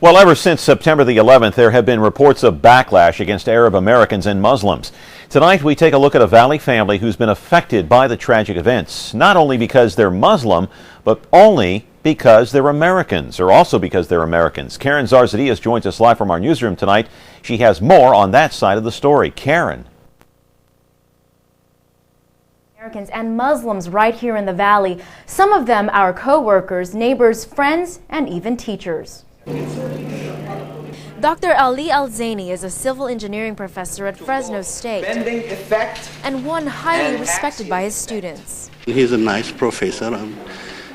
Well, ever since September the 11th, there have been reports of backlash against Arab Americans and Muslims. Tonight, we take a look at a Valley family who's been affected by the tragic events, not only because they're Muslim, but only because they're Americans, or also because they're Americans. Karen Zarzadias joins us live from our newsroom tonight. She has more on that side of the story. Karen. Americans and Muslims right here in the Valley, some of them our co-workers, neighbors, friends, and even teachers. Dr. Ali Al-Zaini is a civil engineering professor at Fresno State and one highly respected by his students. He's a nice professor.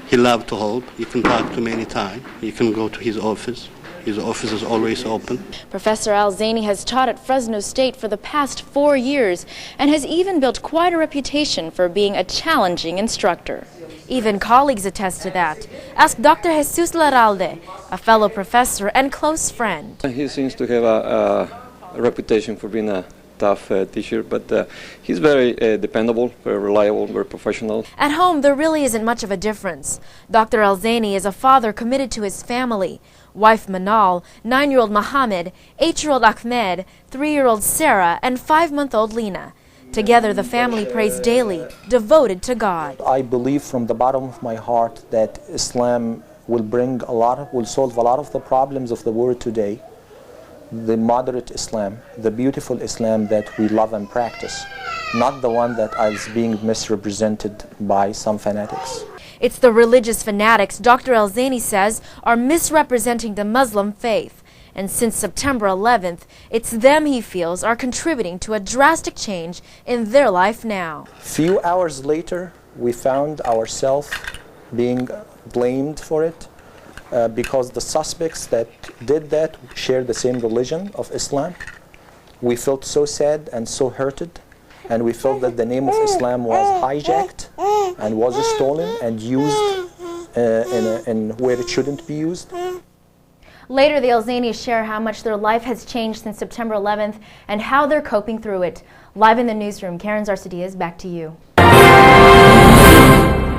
He loves to help. You can talk to him anytime. You can go to his office. His office is always open. Professor Al-Zaini has taught at Fresno State for the past 4 years and has even built quite a reputation for being a challenging instructor. Even colleagues attest to that. Ask Dr. Jesus Larralde, a fellow professor and close friend. He seems to have a reputation for being a tough teacher, but he's very dependable, very reliable, very professional. At home, there really isn't much of a difference. Dr. Al-Zaini is a father committed to his family. Wife Manal, 9-year-old Mohammed, 8-year-old Ahmed, 3-year-old Sarah, and 5-month-old Lena. Together, the family prays daily, devoted to God. I believe from the bottom of my heart that Islam will solve a lot of the problems of the world today. The moderate Islam, the beautiful Islam that we love and practice, not the one that is being misrepresented by some fanatics. It's the religious fanatics, Dr. Al-Zaini says, are misrepresenting the Muslim faith. And since September 11th, it's them he feels are contributing to a drastic change in their life now. Few hours later, we found ourselves being blamed for it because the suspects that did that share the same religion of Islam. We felt so sad and so hurted, and we felt that the name of Islam was hijacked and was stolen and used in where it shouldn't be used. Later, the Al-Zainis share how much their life has changed since September 11th and how they're coping through it. Live in the newsroom, Karen Zarzadias, back to you.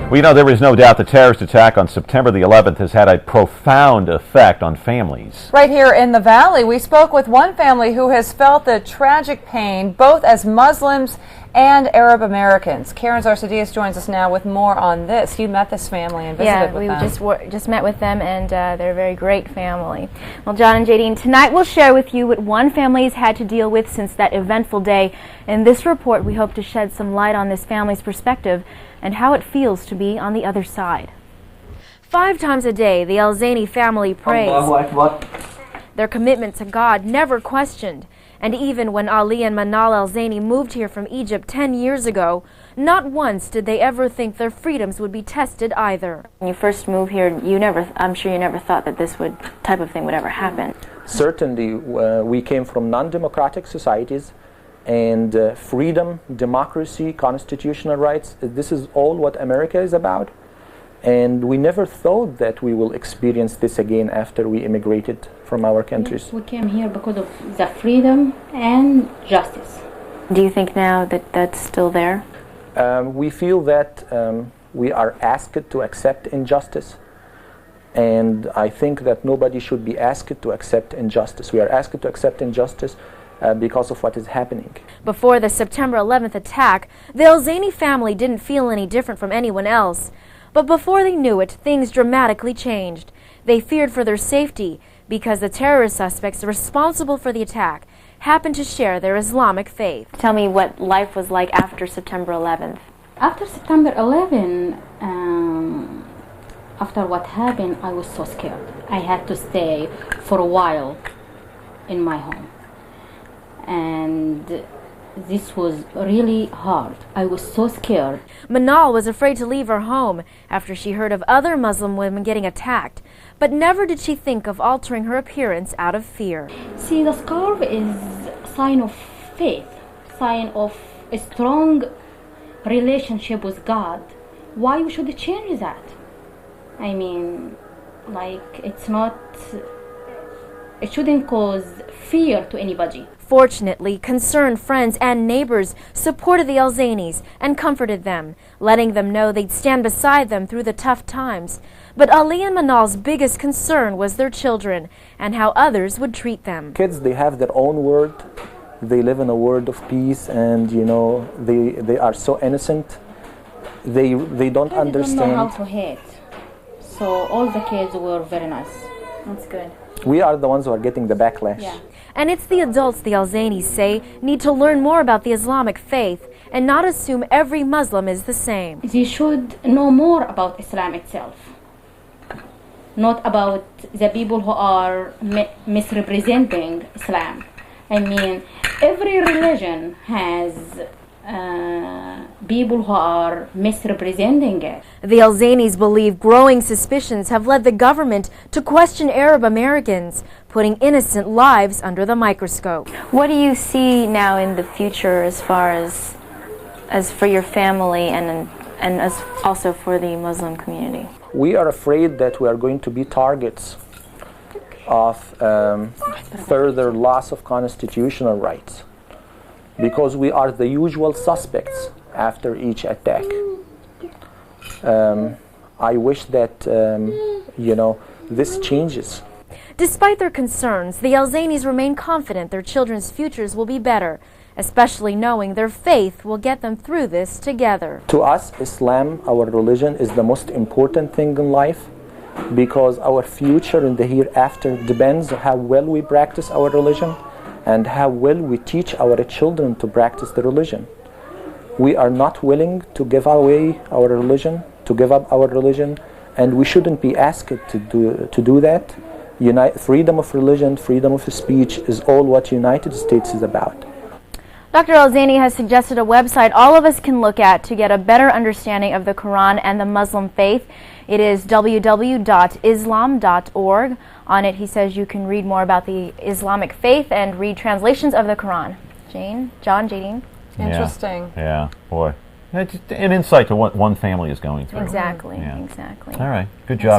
We know there is no doubt the terrorist attack on September the 11th has had a profound effect on families. Right here in the Valley, we spoke with one family who has felt the tragic pain, both as Muslims and Arab Americans. Karen Zarzadias joins us now with more on this. You met this family and visited with them. We just met with them, and they're a very great family. Well, John and Jadine, tonight we'll share with you what one family has had to deal with since that eventful day. In this report, we hope to shed some light on this family's perspective and how it feels to be on the other side. 5 times a day, the Al-Zaini family prays. Their commitment to God never questioned. And even when Ali and Manal Al-Zaini moved here from Egypt 10 years ago, not once did they ever think their freedoms would be tested either. When you first moved here, I'm sure you never thought that this type of thing would ever happen. Certainly, we came from non-democratic societies, and freedom, democracy, constitutional rights, this is all what America is about. And we never thought that we will experience this again after we immigrated from our countries. We came here because of the freedom and justice. Do you think now that that's still there? We feel that we are asked to accept injustice. And I think that nobody should be asked to accept injustice. We are asked to accept injustice because of what is happening. Before the September 11th attack, the Al-Zaini family didn't feel any different from anyone else. But before they knew it, things dramatically changed. They feared for their safety because the terrorist suspects responsible for the attack happened to share their Islamic faith. Tell me what life was like after September 11th. After September 11, after what happened, I was so scared. I had to stay for a while in my home. And this was really hard. I was so scared. Manal was afraid to leave her home after she heard of other Muslim women getting attacked, but never did she think of altering her appearance out of fear. See, the scarf is a sign of faith, sign of a strong relationship with God. Why we should change that? I mean, like, it's not It shouldn't cause fear to anybody. Fortunately, concerned friends and neighbors supported the Al-Zainis and comforted them, letting them know they'd stand beside them through the tough times. But Ali and Manal's biggest concern was their children and how others would treat them. Kids, they have their own world. They live in a world of peace, and they are so innocent. They don't understand. They don't know how to hate. So all the kids were very nice. That's good. We are the ones who are getting the backlash. Yeah. And it's the adults, the Al-Zainis say, need to learn more about the Islamic faith and not assume every Muslim is the same. They should know more about Islam itself, not about the people who are misrepresenting Islam. I mean, every religion has people who are misrepresenting it. The Al-Zainis believe growing suspicions have led the government to question Arab Americans, putting innocent lives under the microscope. What do you see now in the future as far as for your family and as also for the Muslim community? We are afraid that we are going to be targets of further loss of constitutional rights, because we are the usual suspects after each attack. I wish that this changes. Despite their concerns, the Al-Zainis remain confident their children's futures will be better, especially knowing their faith will get them through this together. To us, Islam, our religion, is the most important thing in life, because our future in the hereafter depends on how well we practice our religion and how well we teach our children to practice the religion. We are not willing to give away our religion, to give up our religion, and we shouldn't be asked to do that. Freedom of religion, freedom of speech is all what United States is about. Dr. Al-Zaini has suggested a website all of us can look at to get a better understanding of the Quran and the Muslim faith. It is www.islam.org. On it, he says you can read more about the Islamic faith and read translations of the Quran. John, Jadine? Interesting. Yeah, boy. It's an insight to what one family is going through. Exactly, Yeah. exactly. All right, good job.